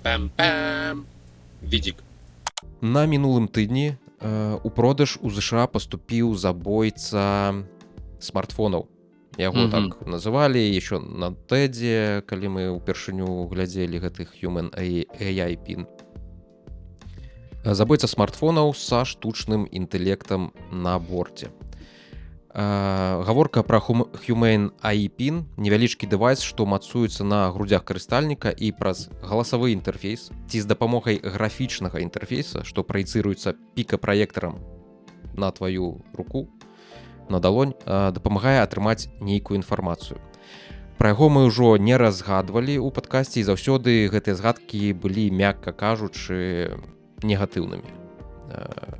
Пам-пам-пам. Відзік. На мінулым тыдні у продаж у ЗША паступіў забойца смартфонаў. Яго так называлі еще на TED, калі мы ўпершыню глядзелі гэты Human AI Pin. Забойца смартфонаў са штучным інтэлектам на борце. Гаворка пра Human AI Pin, невялічкі дэвайс, што мацуецца на грудзях карыстальніка і праз галасавы інтэрфейс ці з дапамогай графічнага інтэрфейса, што праецыруецца пікапраектарам на тваю руку, на далонь, дапамагае атрымаць нейкую інфармацыю. Пра яго мы ўжо не разгадвалі ў падкасці, і заўсёды гэтыя згадкі былі, мякка кажучы, негатыўнымі.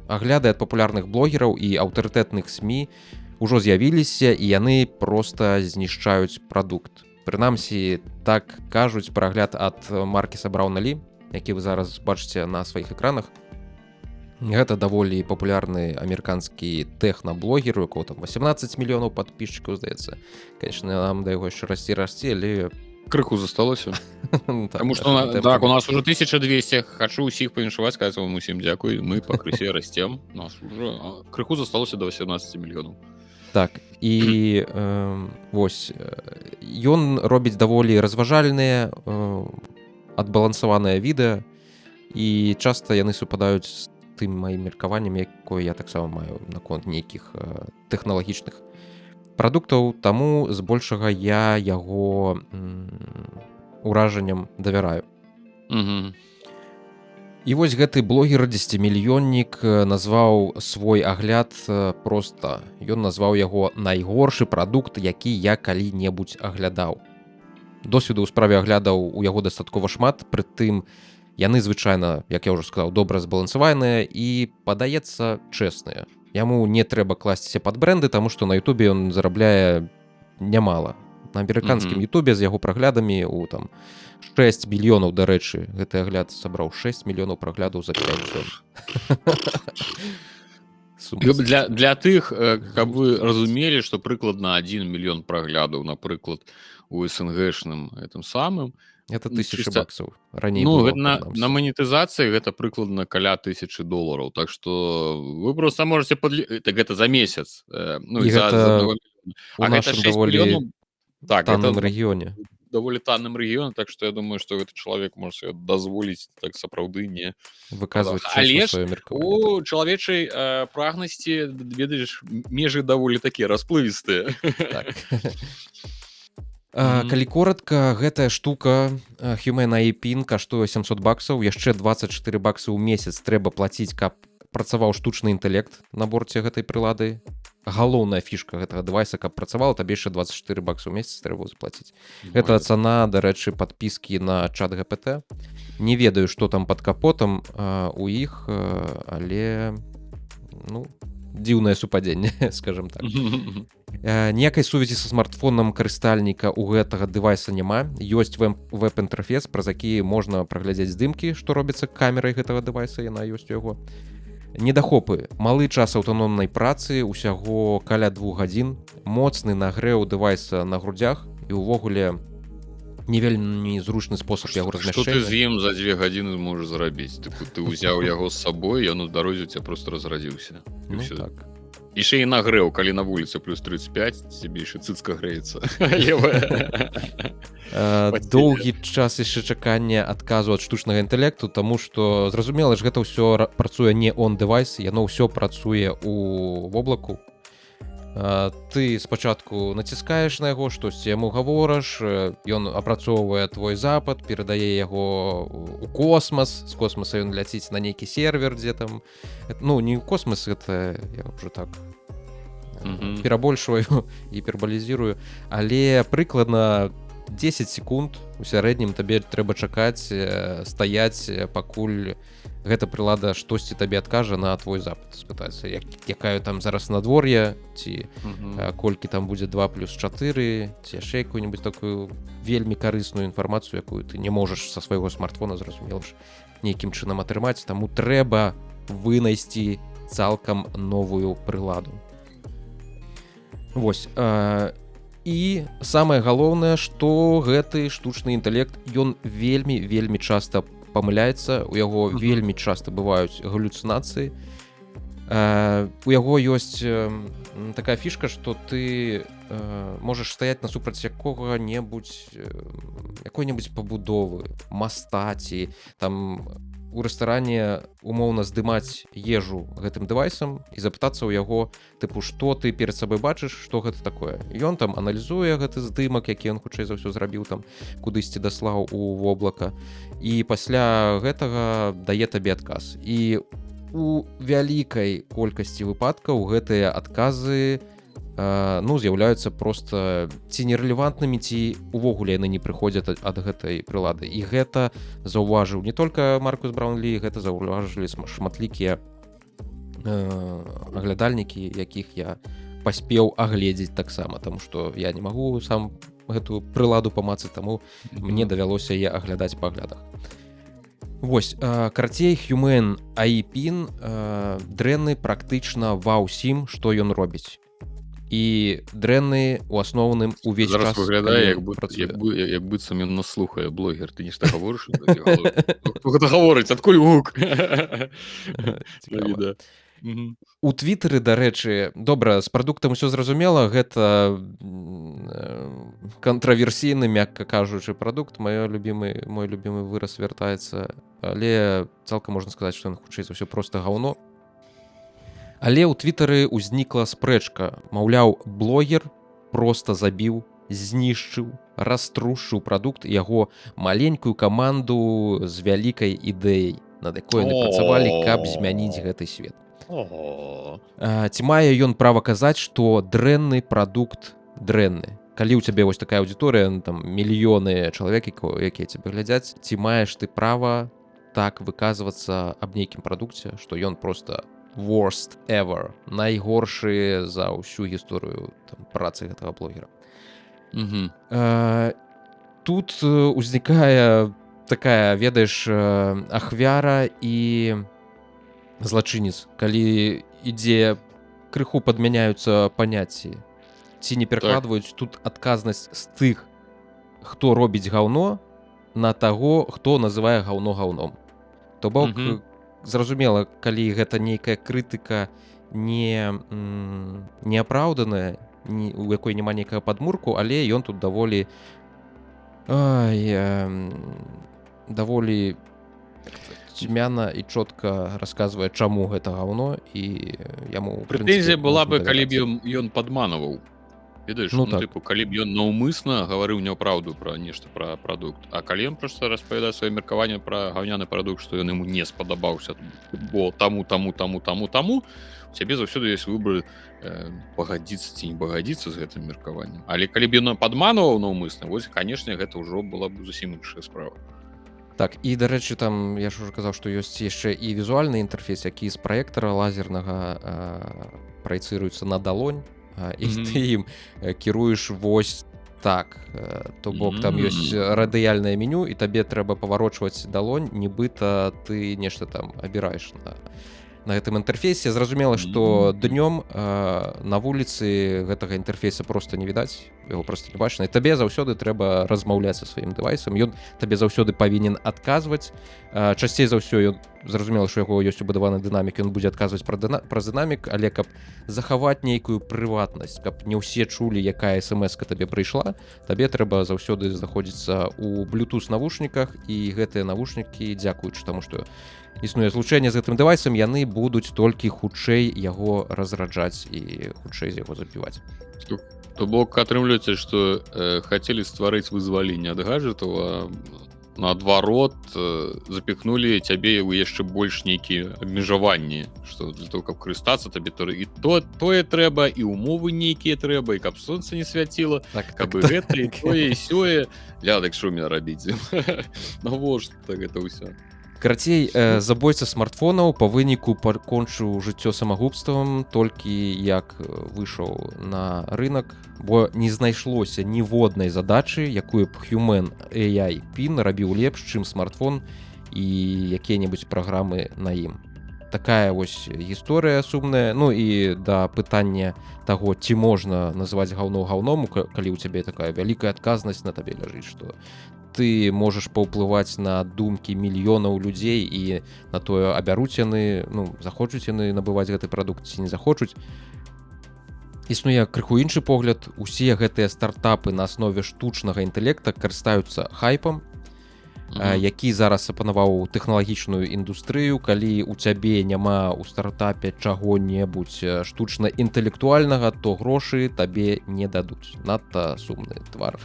Агляды ад папулярных блогераў і аўтарытэтных СМІ ужо з'явіліся, і яны проста знішчаюць прадукт. Прынамсі, так кажуць пра агляд ад Маркеса Браўна-Лі, які вы зараз бачыце на сваіх экранах. Гэта даволі папулярны амерыканскі тэхнаблогер, у якого там 18 мільёнаў падпісчыкаў, здаецца. Конечно, нам да яго яшчэ расці, але... Крыху засталося. Потому что так, у нас уже 1200. Хочу усіх павіншаваць, сказаць вам усім дзякуй. Мы пакрысе расцем. У нас уже крыху засталося до 18 мільёнаў. Так, і вось, ён робіць даволі разважальныя, адбалансаваныя відэа, і часта яны супадаюць з тым маім меркаваннем, якое я таксама маю наконт нейкіх тэхналагічных прадуктаў, таму збольшага я яго уражанням давяраю. І вось гэты блогер 10-мільённік назваў свой агляд проста. Ён назваў яго найгоршы прадукт, які я калі-небудзь аглядаў. Досведу ў справе аглядаў у яго дастаткова шмат, прытым яны звычайна, як я ўжо сказаў, добра збалансаваныя і, падаецца, чэсныя. Яму не трэба класціся пад брэнды, таму што на Ютубе ён зарабляе нямала. На амерыканскім Ютубе з яго праглядамі у там 6 мільёнаў, дарэчы, гэты агляд сабраў 6 мільёнаў праглядаў за 5 дзён. Для тых, каб вы разумелі, што прыкладна 1 мільён праглядаў, напрыклад, у СНГшным гэтым самым, это 1000 баксаў. Раней ну, было, на манетызацыі гэта прыкладна каля $1000. Так што вы проста можете так гэта за месяц. Ну, і гэта у гэта нашым даволі танным это рэгіёне. Даволі танным рэгіёне, так што я думаю, што гэты чалавек можа себе дазволіць так сапраўды не выказваць але сваё ж меркаванне. у чалавечай прагнасці, ведаеш, межы даволі такія расплывістыя. Так. Калі коратка, гэтая штука Human AI Pin каштуе 700 баксаў, яшчэ 24 баксы ў месяц трэба плаціць, каб працаваў штучны інтэлект на борце гэтай прылады. Галоўная фішка гэтага дэвайса, каб працавала, табе яшчэ 24 баксы ў месяц трэба заплаціць. Гэта цана, дарэчы, падпіскі на чат GPT. Не ведаю, што там пад капотам у іх, але ну, дзіўнае супадзенне, скажем так. Ніякай сувязі са смартфонам карыстальніка ў гэтага дэвайса няма. Ёсць веб-інтэрфейс, праз які можна праглядзець здымкі, што робіцца камерай гэтага дэвайса, яна ёсць у яго. Недахопы. Малы час аўтаномнай працы, усяго каля 2 гадзін, моцны нагрэў дэвайса на грудзях і ўвогуле не вельмі зручны спосаб яго размяшчэння. Што ты з ім за 2 гадзіны можаш зрабіць? Ты ўзяў яго з сабой, ён у дарозе ў цябе проста разрадзіўся. Ну так. Яшчэ і нагрэў, калі на вуліцы плюс 35, цябе яшчэ цыцка грэецца. Доўгі час яшчэ чакання адказу ад штучнага інтэлекту, таму што, зразумела ж, гэта ўсё працуе не он-дэвайс, яно ўсё працуе ў воблаку. Ты спачатку націскаеш на яго, штосьці яму гавораш, ён апрацоўвае твой запад, перадае яго у космас, з космаса ён ляціць на нейкі сервер, дзе там... Ну, не ў космас, гэта я ўжо так перабольшваю, гіпербалізірую, але прыкладна 10 секунд у сярэднім табе трэба чакаць, стаяць, пакуль гэта прылада штосьці табе адкажа на твой запад, спытаецца, якая там зараз надвор'е, ці колькі там будзе 2 плюс 4, ці яшчэ якую-нибудь такую вельмі карысную інфармацыю, якую ты не можаш са свайго смартфона, зразумела ж, нейкім чынам атрымаць, таму трэба вынайсці цалкам новую прыладу. Вось. І самае галоўнае, што гэты штучны інтэлект, ён вельмі часта памыляецца, у яго вельмі часта бываюць галюцынацыі. У яго ёсць такая фішка, што ты можаш стаяць насупраць якой-небудзь пабудовы, моста ці там у рэстаране умоўна здымаць ежу гэтым дэвайсам і запытацца ў яго, тыпу, што ты перад сабой бачыш, што гэта такое. Ён там аналізуе гэты здымак, які ён хутчэй за ўсё зрабіў, там кудысьці даслаў у воблака, і пасля гэтага дае табе адказ. І у вялікай колькасці выпадкаў гэтыя адказы з'яўляюцца проста ці нерэлевантнымі, ці увогуле яны не прыходзяць ад гэтай прылады. І гэта заўважыў не толькі Маркус Браунлі, гэта заўважылі шматлікія аглядальнікі, якіх я паспеў агледзець таксама, таму што я не магу сам гэту прыладу памацаць, таму мне давялося яе аглядаць па аглядах. Вось, карацей, Humane AI PIN дрэнны практычна ва ўсім, што ён робіць. І дрэнны у асноўным увесь час выглядае як быццам ён нас слухае. Блогер, ты нешта гаворыш? Хто гэта гаворыць, адкуль гук? У твітары, дарэчы, добра, з прадуктам усё зразумела, гэта кантраверсійны, мякка кажучы, прадукт, мой любімы выраз вяртаецца, але цалкам можна сказаць, што ён хутчэй за ўсё проста гаўно. Але ў твітары ўзнікла спрэчка, маўляў, блогер проста забіў, знішчыў, раструшыў прадукт, яго маленькую каманду з вялікай ідэяй, над якой яны працавалі, каб змяніць гэты свет. Ці мае ён права казаць, што дрэнны прадукт дрэнны? Калі ў цябе вось такая аўдыторыя, там мільёны чалавек, якія цябе глядзяць, ці маеш ты права так выказвацца аб нейкім прадукце, што ён проста worst ever, найгоршы за ўсю гісторыю працы гэтага блогера. Тут узнікае такая, ведаеш, ахвяра і злачынец, калі ідзе крыху падмяняюцца паняцці, ці не перакладваюць тут адказнасць з тых, хто робіць гаўно, на таго, хто называе гаўно гаўном. То бок, зразумела, калі гэта нейкая крытыка неапраўданая, у якой няма нейкага падмурку, але ён тут даволі цьмяна і чётка расказвае, чаму гэта гаўно, і яму прэтэнзія была бы, калі б ён падманаваў. Ведаеш, тыпу, калі б ён наўмысна гаварыў няпраўду пра нешта, пра прадукт, а калі ён проста распавядае сваё меркаванне пра гаўняны прадукт, што ён яму не спадабаўся, бо таму, у цябе заўсёды ёсць выбар пагадзіцца ці не пагадзіцца з гэтым меркаваннем. Але калі б ён падманаваў наўмысна, вось, канешне, гэта ўжо была б зусім іншая справа. Так, і, дарэчы, там, я ж ужо казаў, што ёсць яшчэ і візуальны інтэрфейс, які з праектара лазернага праецыруецца на далонь, і ты ім кіруеш вось так. То бок там ёсць радыяльнае меню, і табе трэба паварочваць далонь, нібыта ты нешта там абіраеш на гэтым інтэрфейсе. Зразумела, што днём на вуліцы гэтага інтэрфейса проста не відаць, яго проста не бачна, і табе заўсёды трэба размаўляць са сваім дэвайсам, ён табе заўсёды павінен адказваць. Часцей за ўсё ён, зразумела, што яго ёсць убудаваны дынамік, ён будзе адказваць праз дынамік, але каб захаваць нейкую прыватнасць, каб не ўсе чулі, якая смс-ка табе прыйшла, табе трэба заўсёды знаходзіцца ў Bluetooth навушніках, і гэтыя навушнікі, дзякуючы таму, што існуе злучэнне з гэтым дэвайсам, яны будуць толькі хутчэй яго разраджаць і хутчэй з яго забіваць. То бок, атрымліваецца, што хацелі стварыць вызваленне ад гаджетаў, а наадварот запіхнулі цябе ў яшчэ больш нейкія абмежаванні, што для того, каб карыстацца табе і тое трэба, і умовы нейкія трэба, і каб сонца не свяціла, каб і гэта, і тое, і сёе. Лядак, што мне рабіць? Навошта гэта ўсё? Карацей, забойца смартфонаў па выніку пакончыў жыццё самагубствам толькі як выйшаў на рынок, бо не знайшлося ніводнай задачы, якую б Humane AI PIN рабіў лепш, чым смартфон і якія-небудзь праграмы на ім. Такая вось гісторыя сумная. Ну і да пытання таго, ці можна называць гаўно гаўном, калі ў цябе такая вялікая адказнасць на табе ляжыць, што ты можаш паўплываць на думкі мільёнаў людзей і на тое, абяруць яны, ну, захочуць яны набываць гэты прадукт ці не захочуць. Існуе крыху іншы погляд. Усе гэтыя стартапы на аснове штучнага інтэлекта карыстаюцца хайпам, які зараз апанаваў тэхналагічную індустрыю. Калі у цябе няма ў стартапе чаго-небудзь штучна-інтэлектуальнага, то грошы табе не дадуць. Надта сумны твар.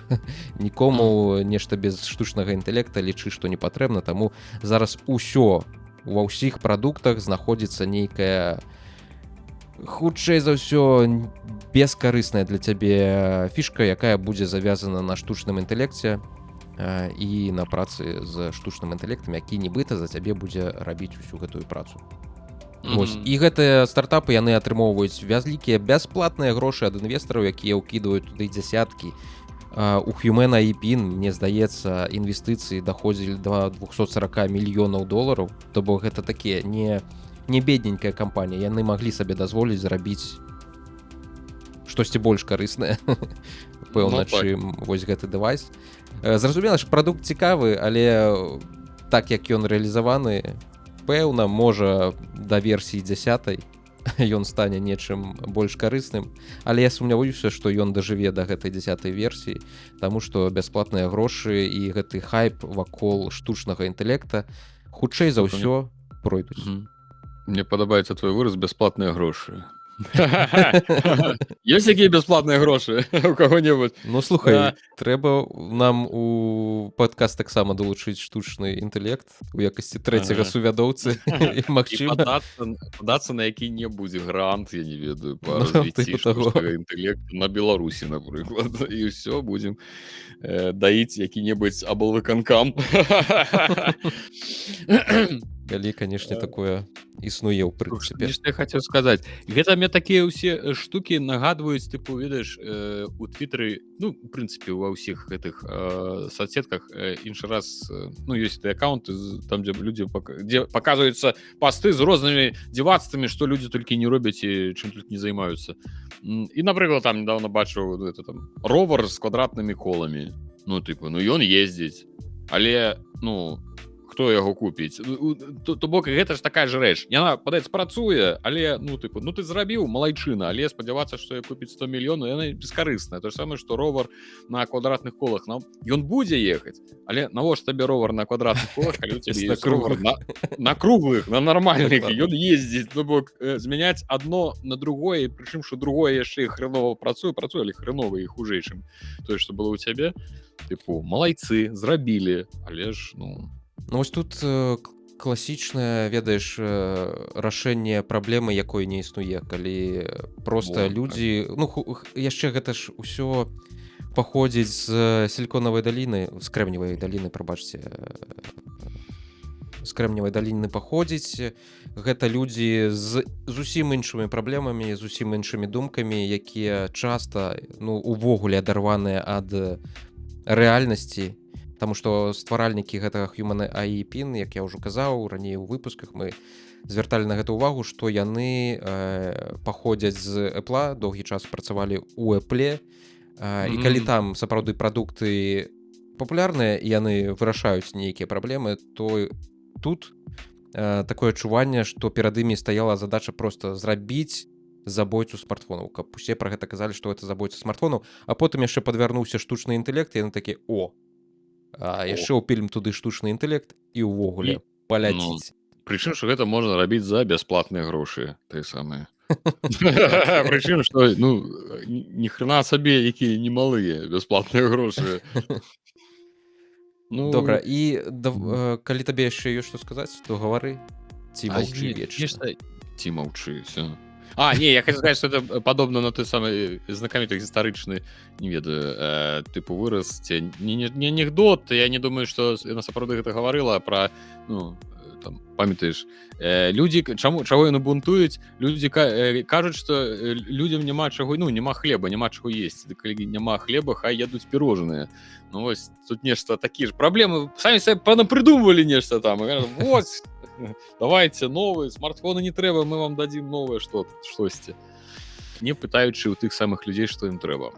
Нікому нешта без штучнага інтэлекта лічы, што не патрэбна, таму зараз усё ва ўсіх прадуктах знаходзіцца нейкая, хутчэй за ўсё, бескарысная для цябе фішка, якая будзе завязана на штучным інтэлекце і на працы з штучным інтэлектам, які нібыта за цябе будзе рабіць усю гэтую працу. Вось. І гэтыя стартапы, яны атрымоўваюць вялікія бясплатныя грошы ад інвестараў, якія ўкідваюць туды дзясяткі. У Human AIPIN, мне здаецца, інвестыцыі даходзілі да $240 мільёнаў. То бок гэта такія не бедненькая кампанія. Яны маглі сабе дазволіць зарабіць штосьці больш карыснае, пэўна, чым вось гэты дэвайс. Зразумела, што прадукт цікавы, але так як ён рэалізаваны, пэўна, можа, да версіі 10 ён стане нечым больш карысным, але я сумняваюся, што ён дажыве да гэтай 10 версіі, таму што бясплатныя грошы і гэты хайп вакол штучнага інтэлекта хутчэй за ўсё пройдуць. Мне падабаецца твой выраз «бясплатныя грошы». Ёсць якія бясплатныя грошы у каго-небудзь? Ну, слухай, трэба нам у падкаст таксама далучыць штучны інтэлект у якасці трэцяга сувядоўцы. І магчыма падацца на які-небудзь грант, я не ведаю, па развіцці штучнага інтэлекту на Беларусі, напрыклад, і ўсё, будзем даіць які-небудзь аблвыканкам. Калі, канешне, такое існуе ў прынцыпе. Што я хацеў сказаць, гэта мне такія ўсе штукі нагадваюць, тыпу, ведаеш, у твітары, ну, у прынцыпе, ва ўсіх гэтых соцсетках іншы раз, ну, ёсць ты аккаунты, там, дзе людзі, дзе паказваюцца пасты з рознымі дзівацтвамі, што людзі толькі не робяць і чым толькі не займаюцца. І, напрыклад, там недавно бачыў ровар з квадратнымі коламі. Ну, тыпу, ну, ён ездзіць, але, ну, хто яго купіць? То бок гэта ж такая ж рэч. Яна, падаецца, працуе, але, ну, тыпу, ну, ты зрабіў, малайчына, але спадзявацца, што я купіць 100 мільёнаў, яна бескарысная. То ж самае, што ровар на квадратных колах. Ён будзе ехаць, але навошта табе ровар на квадратных колах, калі у цябе ёсць ровар на круглых, на нармальных, і ён ездзіць. То бок змяняць адно на другое, прычым, што другое яшчэ хрэнова працуе, але хрэнова і хужэй, чым тое, што было ў цябе. Тыпу, малайцы, зрабілі, але ж, ну... Ну, вось тут класічнае, ведаеш, рашэнне праблемы, якой не існуе, калі проста людзі... Ну, яшчэ гэта ж усё паходзіць з сіліконавай даліны, з Крэмневай даліны, прабачце. З Крэмневай даліны паходзіць. Гэта людзі з зусім іншымі праблемамі, зусім іншымі думкамі, якія часта, ну, увогуле адарваныя ад рэальнасці. Таму што стваральнікі гэтага Human AIPIN, як я ўжо казаў, раней у выпусках мы звярталі на гэту ўвагу, што яны паходзяць з Apple, доўгі час працавалі ў Apple, і калі там сапраўды прадукты папулярныя, і яны вырашаюць нейкія праблемы, то тут такое адчуванне, што перад імі стаяла задача проста зрабіць забойцу смартфонаў, каб усе пра гэта казалі, што гэта забойца смартфонаў, а потым яшчэ падвярнуўся штучны інтэлект, і яны такі, яшчэ ўпілім туды штучны інтэлект і ўвогуле паляціць. Прычым, што гэта можна рабіць за бясплатныя грошы, тыя самыя. Прычым, што, ну, ніхрена сабе, якія немалыя бясплатныя грошы. Добра, і калі табе яшчэ ёсць што сказаць, то гавары, ці маўчы вечна. Ці маўчы, всё. Не, я хочу сказать, что это подобно на той самой знакомитый гістарычны, не ведаю, тыпу выраз, не анекдот, я не думаю, что яна сапраўды гэта гаварыла пра, ну, там, памятаеш, людзі, чаго яны бунтуюць, людзі кажуць, што людзям няма чаго, ну, няма хлеба, няма чаго есці, калі няма хлеба, хай ядуць пірожныя. Ну, вось, тут нешта такія ж праблемы, самі сабе панапрыдумвалі нешта там, і кажу, вось, давайте новые, смартфоны не трэба, мы вам дадзім новае штосьці. Не пытаючы ў тых самых людзей, што ім трэба.